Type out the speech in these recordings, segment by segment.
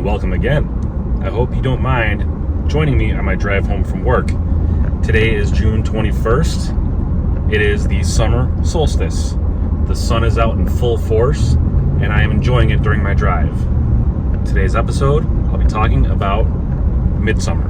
and welcome again. I hope you don't mind joining me on my drive home from work. Today is June 21st. It is the summer solstice. The sun is out in full force, and I am enjoying it during my drive. Today's episode, I'll be talking about midsummer.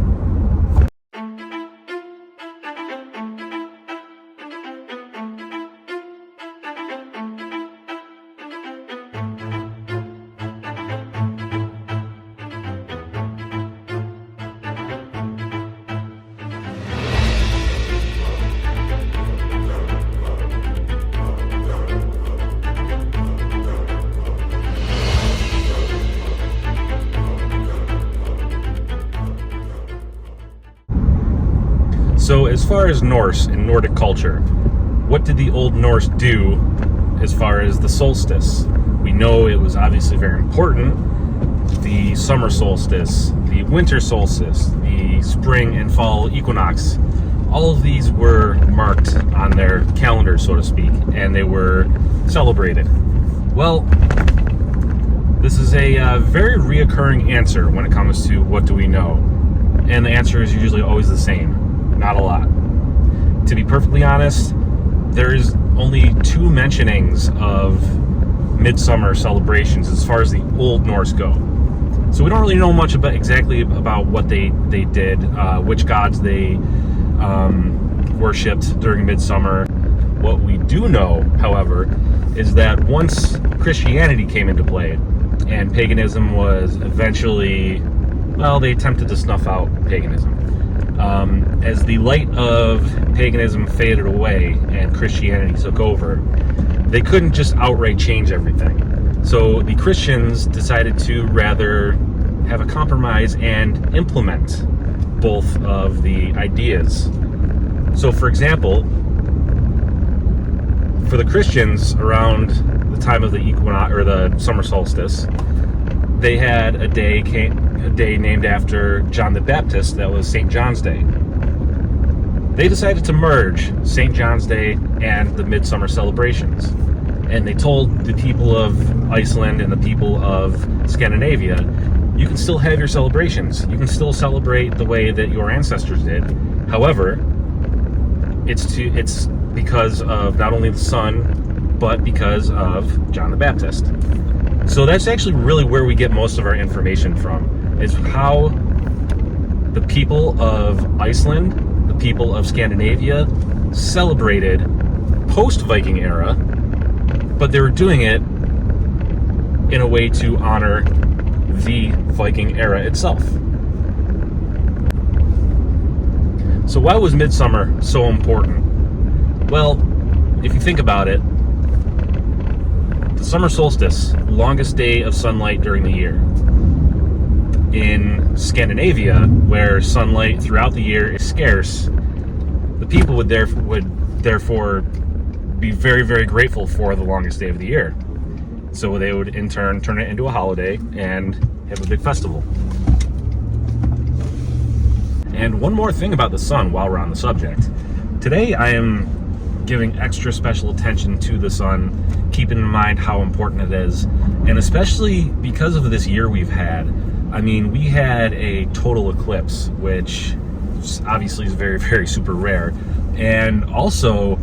So as far as Norse and Nordic culture, what did the Old Norse do as far as the solstice? We know it was obviously very important. The summer solstice, the winter solstice, the spring and fall equinox, all of these were marked on their calendar, so to speak, and they were celebrated. Well, this is a very reoccurring answer when it comes to what do we know, and the answer is usually always the same. Not a lot. To be perfectly honest, there's only two mentionings of midsummer celebrations as far as the Old Norse go. So we don't really know much about what they did, which gods they worshipped during midsummer. What we do know, however, is that once Christianity came into play and paganism was eventually, they attempted to snuff out paganism. As the light of paganism faded away and Christianity took over, they couldn't just outright change everything. So the Christians decided to rather have a compromise and implement both of the ideas. So for example, for the Christians around the time of the equinox or the summer solstice, they had a day named after John the Baptist that was St. John's Day. They decided to merge St. John's Day and the midsummer celebrations. And they told the people of Iceland and the people of Scandinavia, you can still have your celebrations. You can still celebrate the way that your ancestors did. However, it's because of not only the sun, but because of John the Baptist. So that's actually really where we get most of our information from, is how the people of Iceland, the people of Scandinavia celebrated post-Viking era, but they were doing it in a way to honor the Viking era itself. So why was midsummer so important? Well, if you think about it, the summer solstice, longest day of sunlight during the year. In Scandinavia, where sunlight throughout the year is scarce, the people would therefore be very, very grateful for the longest day of the year. So they would in turn turn it into a holiday and have a big festival. And one more thing about the sun while we're on the subject. Today I am giving extra special attention to the sun, keeping in mind how important it is, and especially because of this year we've had. I mean, we had a total eclipse, which obviously is very, very super rare. And also,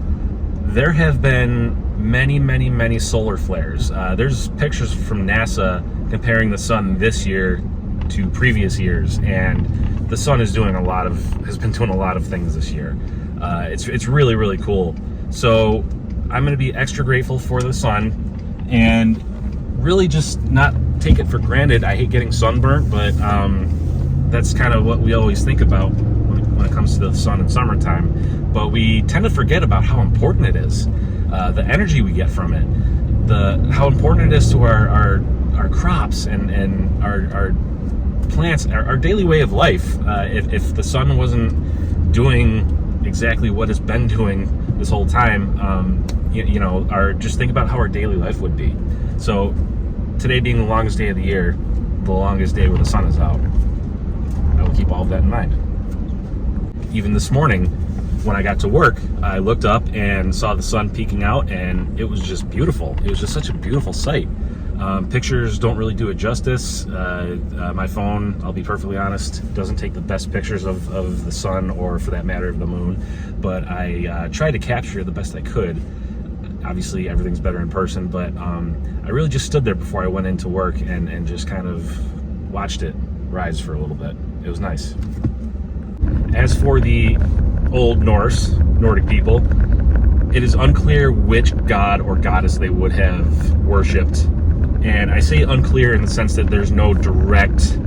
there have been many, many, many solar flares. There's pictures from NASA comparing the sun this year to previous years, and the sun has been doing a lot of things this year. It's really, really cool. So I'm going to be extra grateful for the sun and really just not take it for granted. I hate getting sunburnt, but that's kind of what we always think about when it comes to the sun in summertime. But we tend to forget about how important it is, the energy we get from it, how important it is to our crops and our plants, our daily way of life. If the sun wasn't doing exactly what it's been doing this whole time, just think about how our daily life would be. So today being the longest day of the year, the longest day where the sun is out, I will keep all of that in mind. Even this morning, when I got to work, I looked up and saw the sun peeking out, and it was just beautiful. It was just such a beautiful sight. Pictures don't really do it justice. My phone, I'll be perfectly honest, doesn't take the best pictures of the sun, or for that matter of the moon, but I tried to capture the best I could. Obviously everything's better in person, but I really just stood there before I went into work and just kind of watched it rise for a little bit. It was nice. As for the Old Nordic people, it is unclear which god or goddess they would have worshipped. And I say unclear in the sense that there's no direct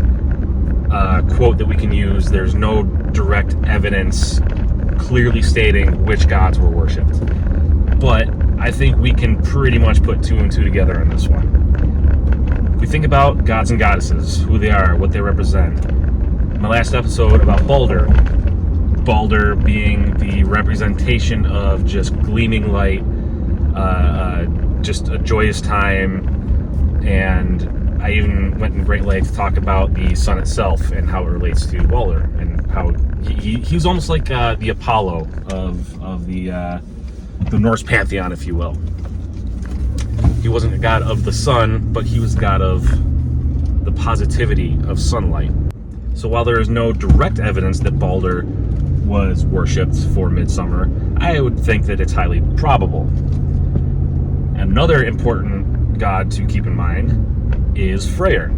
quote that we can use. There's no direct evidence clearly stating which gods were worshipped. But I think we can pretty much put two and two together on this one. If we think about gods and goddesses, who they are, what they represent. My last episode about Balder being the representation of just gleaming light, just a joyous time, and I even went in great length to talk about the sun itself and how it relates to Balder, and how he was almost like the Apollo of the Norse pantheon, if you will. He wasn't a god of the sun, but he was god of the positivity of sunlight. So while there is no direct evidence that Balder was worshipped for midsummer, I would think that it's highly probable. Another important god to keep in mind is Freyr.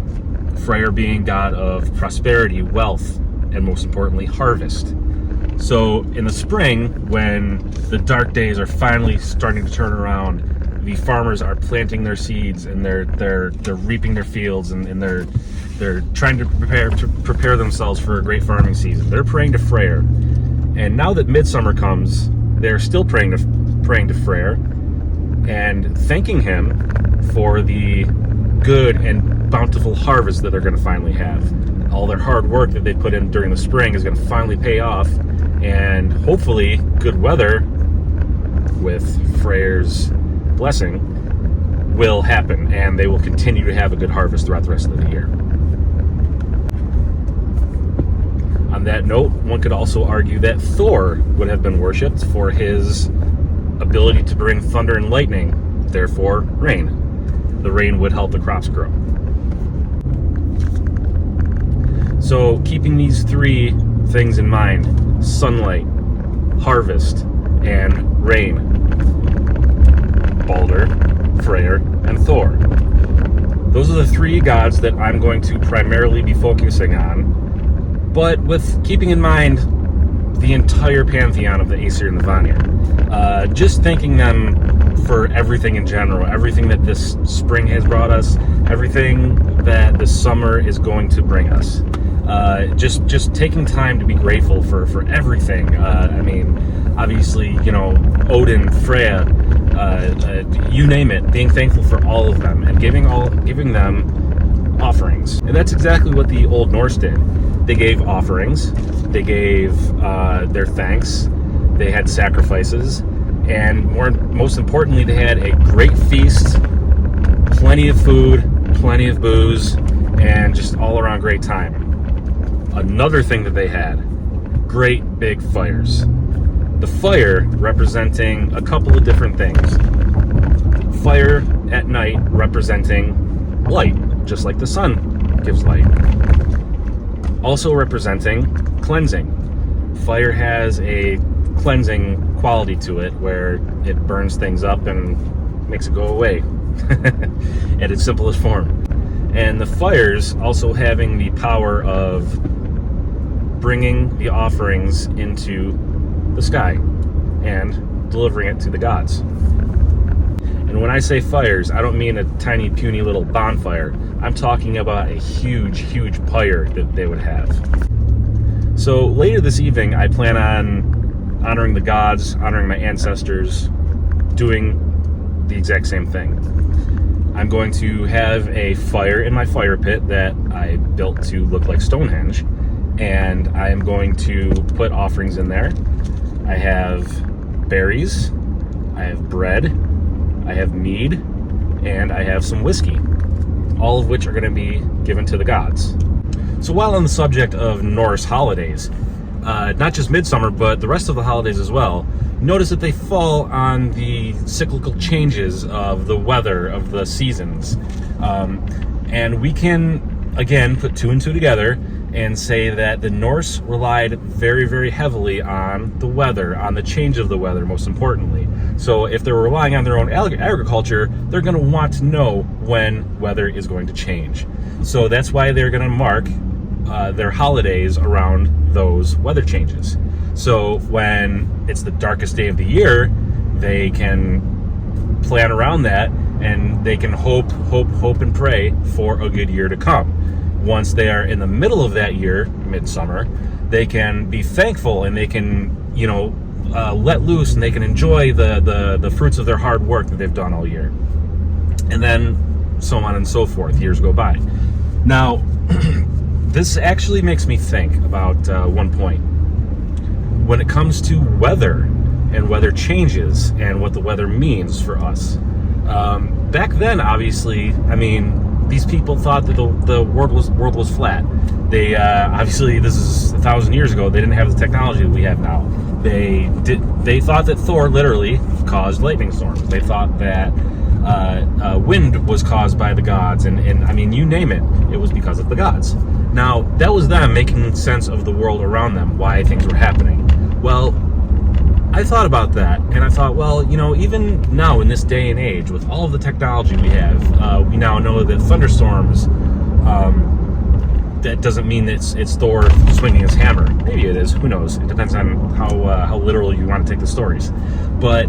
Freyr being god of prosperity, wealth, and most importantly, harvest. So in the spring, when the dark days are finally starting to turn around, the farmers are planting their seeds, and they're reaping their fields, and they're trying to prepare themselves for a great farming season. They're praying to Freyr. And now that midsummer comes, they're still praying to Freyr and thanking him for the good and bountiful harvest that they're going to finally have. All their hard work that they put in during the spring is going to finally pay off, and hopefully good weather, with Freyr's blessing, will happen, and they will continue to have a good harvest throughout the rest of the year. On that note, one could also argue that Thor would have been worshipped for his ability to bring thunder and lightning, therefore rain. The rain would help the crops grow. So keeping these three things in mind, sunlight, harvest, and rain, Balder, Freyr, and Thor. Those are the three gods that I'm going to primarily be focusing on, but with keeping in mind the entire pantheon of the Aesir and the Vanir. Just thanking them for everything in general, everything that this spring has brought us, everything that the summer is going to bring us. Just taking time to be grateful for everything. I mean, obviously, you know, Odin, Freya, you name it, being thankful for all of them and giving them offerings. And that's exactly what the Old Norse did. They gave offerings, they gave their thanks, they had sacrifices, and most importantly, they had a great feast, plenty of food, plenty of booze, and just all around great time. Another thing that they had, great big fires. The fire representing a couple of different things. Fire at night representing light, just like the sun gives light. Also representing cleansing. Fire has a cleansing quality to it where it burns things up and makes it go away at its simplest form. And the fires also having the power of bringing the offerings into the sky and delivering it to the gods. And when I say fires, I don't mean a tiny puny little bonfire. I'm talking about a huge pyre that they would have. So later this evening, I plan on honoring the gods, honoring my ancestors, doing the exact same thing. I'm going to have a fire in my fire pit that I built to look like Stonehenge, and I am going to put offerings in there. I have berries, I have bread, I have mead, and I have some whiskey, all of which are going to be given to the gods. So while on the subject of Norse holidays, not just midsummer, but the rest of the holidays as well, notice that they fall on the cyclical changes of the weather, of the seasons. And we can, again, put two and two together and say that the Norse relied very, very heavily on the weather, on the change of the weather, most importantly. So if they're relying on their own agriculture, they're going to want to know when weather is going to change. So that's why they're going to mark their holidays around those weather changes. So when it's the darkest day of the year, they can plan around that, and they can hope and pray for a good year to come. Once they are in the middle of that year, midsummer, they can be thankful, and they can, let loose, and they can enjoy the fruits of their hard work that they've done all year. And then so on and so forth. Years go by. Now, this actually makes me think about one point. When it comes to weather and weather changes and what the weather means for us. Back then, obviously, these people thought that the world was flat. They obviously, this is 1,000 years ago. They didn't have the technology that we have now. They thought that Thor literally caused lightning storms. They thought that wind was caused by the gods, and you name it, it was because of the gods. Now, that was them making sense of the world around them, why things were happening. Well, I thought about that, and I thought, well, even now in this day and age, with all of the technology we have, we now know that thunderstorms, that doesn't mean that it's Thor swinging his hammer. Maybe it is, who knows? It depends on how literal you want to take the stories. But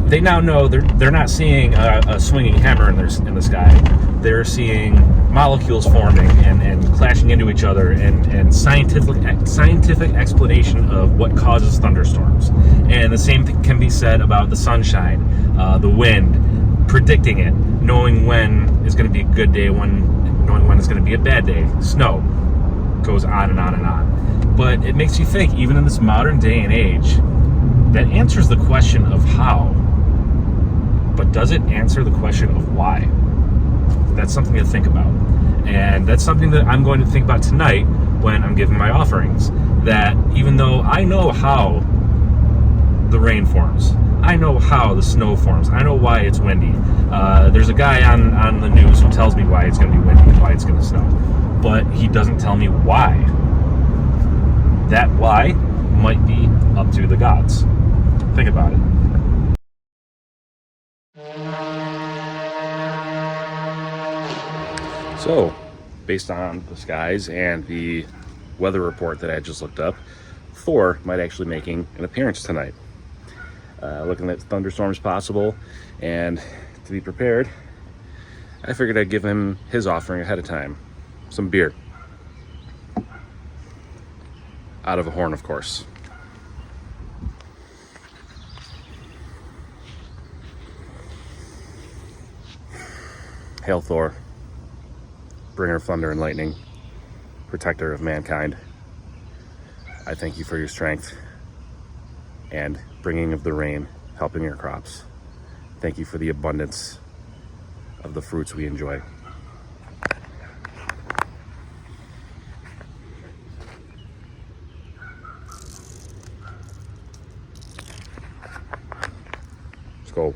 they now know they're not seeing a swinging hammer in the sky. They're seeing molecules forming and clashing into each other, and scientific explanation of what causes thunderstorms. And the same thing can be said about the sunshine, the wind, predicting it, knowing when is going to be a good day, knowing when it's going to be a bad day. Snow goes on and on and on. But it makes you think, even in this modern day and age, that answers the question of how. But does it answer the question of why? That's something to think about. And that's something that I'm going to think about tonight when I'm giving my offerings. That even though I know how the rain forms, I know how the snow forms, I know why it's windy. There's a guy on the news who tells me why it's going to be windy, why it's going to snow. But he doesn't tell me why. That why might be up to the gods. Think about it. So, based on the skies and the weather report that I just looked up, Thor might actually making an appearance tonight. Looking at thunderstorms possible, and to be prepared, I figured I'd give him his offering ahead of time. Some beer. Out of a horn, of course. Hail Thor, bringer of thunder and lightning, protector of mankind. I thank you for your strength and bringing of the rain, helping your crops. Thank you for the abundance of the fruits we enjoy. Let's go.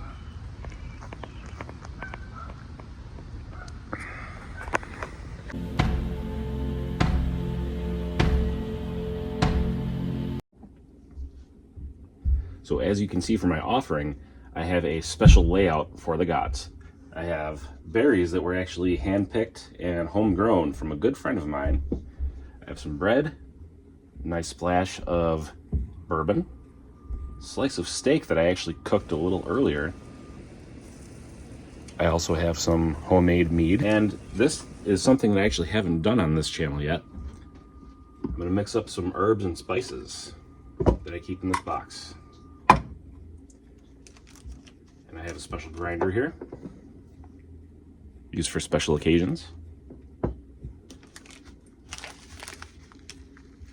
So as you can see from my offering, I have a special layout for the gods. I have berries that were actually hand-picked and homegrown from a good friend of mine. I have some bread, nice splash of bourbon, slice of steak that I actually cooked a little earlier. I also have some homemade mead, and this is something that I actually haven't done on this channel yet. I'm going to mix up some herbs and spices that I keep in this box. And I have a special grinder here, used for special occasions.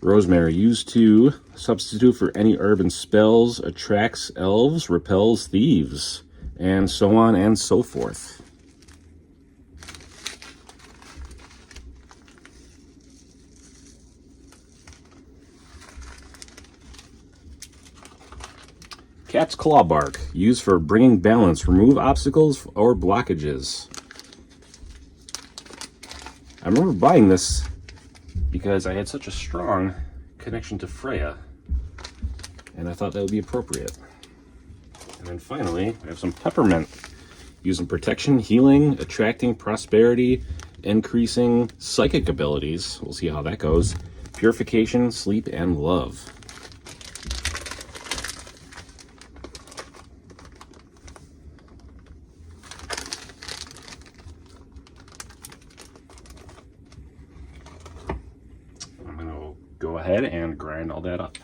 Rosemary, used to substitute for any herb and spells, attracts elves, repels thieves, and so on and so forth. Cat's claw bark, used for bringing balance, remove obstacles or blockages. I remember buying this because I had such a strong connection to Freya, and I thought that would be appropriate. And then finally, I have some peppermint, used in protection, healing, attracting prosperity, increasing psychic abilities. We'll see how that goes. Purification, sleep, and love. I'm going to go ahead and grind all that up.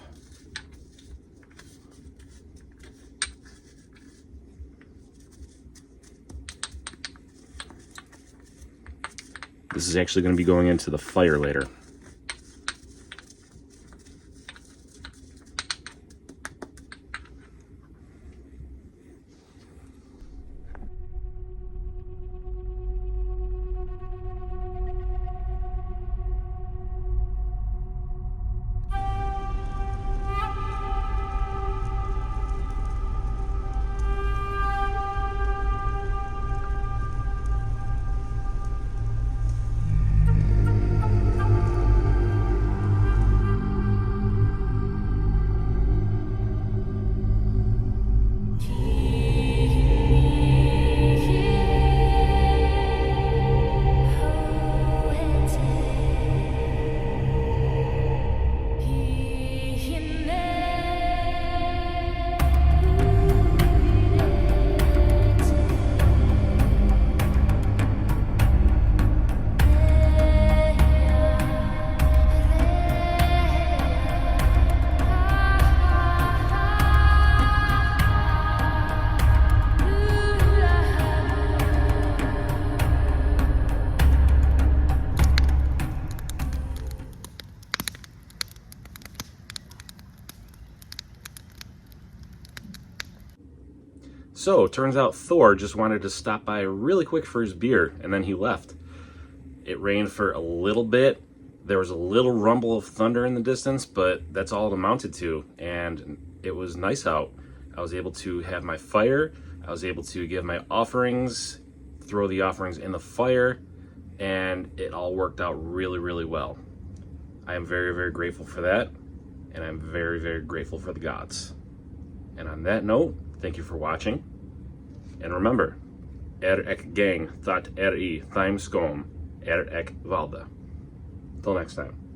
This is actually going to be going into the fire later. So, turns out Thor just wanted to stop by really quick for his beer, and then he left. It rained for a little bit. There was a little rumble of thunder in the distance, but that's all it amounted to, and it was nice out. I was able to have my fire, I was able to give my offerings, throw the offerings in the fire, and it all worked out really, really well. I am very, very grateful for that, and I'm very, very grateful for the gods. And on that note, thank you for watching. And remember, ek gang, thought ri, thyme scom, ek valda. Till next time.